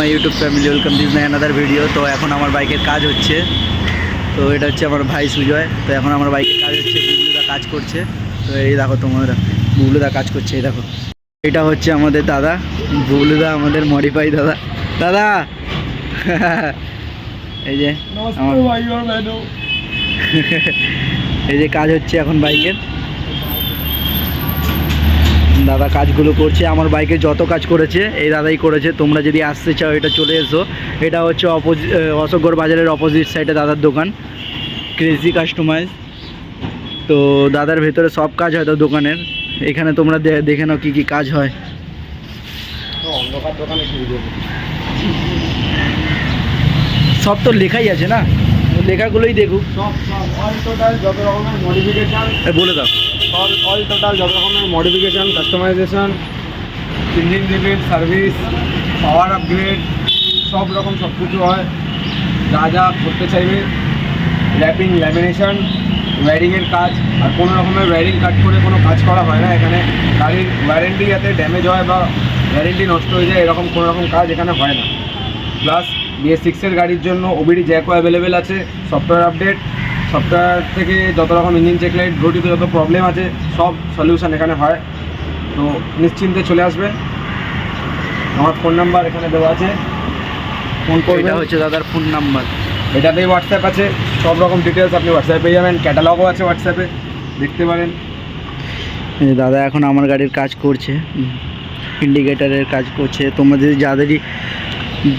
My YouTube family welcome this my another video. তো এখন আমার বাইকের কাজ হচ্ছে। তো এটা হচ্ছে আমার ভাই সুজয়। তো এখন আমার বাইকের কাজ হচ্ছে, বুবলুদা কাজ করছে। তো এই দেখো তোমরা, বুবলুদা কাজ করছে। এই দেখো, এটা হচ্ছে আমাদের দাদা বুবলুদা, আমাদের মডিফাই দাদা। দাদা এই যে এই যে কাজ হচ্ছে এখন বাইকের। দাদা কাজগুলো করছে, আমার বাইকে যত কাজ করেছে এই দাদাই করেছে। তোমরা যদি আসতে চাও এটা চলে এসো। এটা হচ্ছে অশোকগড় বাজারের অপোজিট সাইডে দাদার দোকান, ক্রেজি কাস্টমাইজ। তো দাদার ভেতরে সব কাজ হয় তো দোকানের। এখানে তোমরা দেখে নাও কী কী কাজ হয়। অন্ধকার দোকানে সব তো লেখাই আছে না, লেখাগুলোই দেখুক। সব অল টোটাল যত রকমের মডিফিকেশান বলে দাও। অল টোটাল যত রকমের modification, customization, engine repair, service, power upgrade, সব রকম সব কিছু হয়। যা যা করতে চাইবে, র্যাপিং, ল্যামিনেশন, ওয়্যারিংয়ের কাজ। আর কোনো রকমের ওয়্যারিং কাট করে কোনো কাজ করা হয় না এখানে। গাড়ির ওয়ারেন্টি যাতে ড্যামেজ হয় বা ওয়ারেন্টি নষ্ট হয়ে যায় এরকম কোনো রকম কাজ এখানে হয় না। প্লাস BS6-এর গাড়ির জন্য OBD জ্যাকও অ্যাভেলেবেল আছে। সফটওয়্যার আপডেট, সফটওয়্যার থেকে যত রকম ইঞ্জিন চেক লাইট, ব্লুটুথে যত প্রবলেম আছে সব সলিউশন এখানে হয়। তো নিশ্চিন্তে চলে আসবেন। আমার ফোন নাম্বার এখানে দেওয়া আছে, ফোন করবেন। এটা হচ্ছে দাদার ফোন নাম্বার। এটাতেই হোয়াটসঅ্যাপ আছে, সব রকম ডিটেলস আপনি হোয়াটসঅ্যাপে পেয়ে যাবেন। ক্যাটালগও আছে হোয়াটসঅ্যাপে, দেখতে পারেন। এই যে দাদা এখন আমার গাড়ির কাজ করছে, ইন্ডিকেটারের কাজ করছে। তোমরা যদি যাদেরই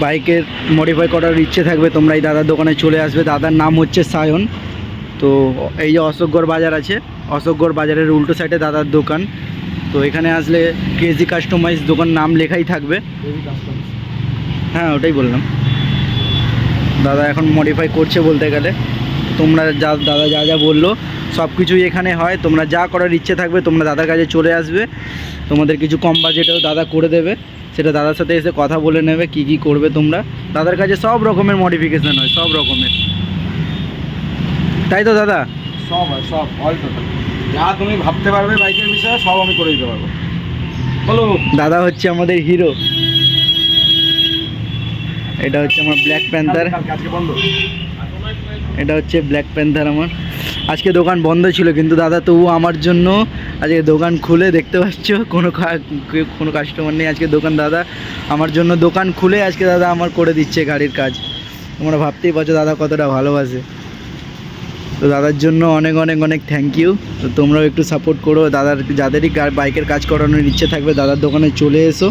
বাইকের মডিফাই করার ইচ্ছে থাকবে তোমরা এই দাদার দোকানে চলে আসবে। দাদার নাম হচ্ছে সায়ন। তো এই যে অশোকগড় বাজার আছে, অশোকগড় বাজারের উল্টো সাইডে দাদার দোকান। তো এখানে আসলে ক্রেজি কাস্টমাইজ দোকান নাম লেখাই থাকবে। হ্যাঁ ওটাই বললাম। দাদা এখন মডিফাই করছে বলতে গেলে। তোমরা দাদা যা যা বললো সব কিছুই এখানে হয়। তোমরা যা করার ইচ্ছে থাকবে তোমরা দাদার কাছে চলে আসবে। তোমাদের কিছু কম বাজেটেও দাদা করে দেবে, সেটা দাদার সাথে এসে কথা বলে নেবে কি কি করবে তোমরা। দাদার কাছে সব রকমের মডিফিকেশান হয়, সব রকমের। তাই তো দাদা? সব হয়, সব অল টোটাল যা তুমি ভাবতে পারবে বাইকের বিষয়ে সব আমি করে দিতে পারবো। বলো। দাদা হচ্ছে আমাদের হিরো। এটা হচ্ছে আমার ব্ল্যাক প্যান্থার। আজকে বন্ধ। এটা হচ্ছে ব্ল্যাক প্যান্থার আমার। আজকে দোকান বন্ধ ছিল কিন্তু দাদা তবু আমার জন্য আজকে দোকান খুলে, দেখতে পাচ্ছ কোনো কাস্টমার নেই আজকে। দোকান দাদা আমার জন্য দোকান খুলে আজকে দাদা আমার করে দিচ্ছে গাড়ির কাজ। তোমরা ভাবতেই পারছো দাদা কতটা ভালোবাসে। তো দাদার জন্য অনেক অনেক অনেক থ্যাংক ইউ। তো তোমরাও একটু সাপোর্ট করো দাদার, যাদেরই বাইকের কাজ করানোর ইচ্ছে থাকবে দাদার দোকানে চলে এসো।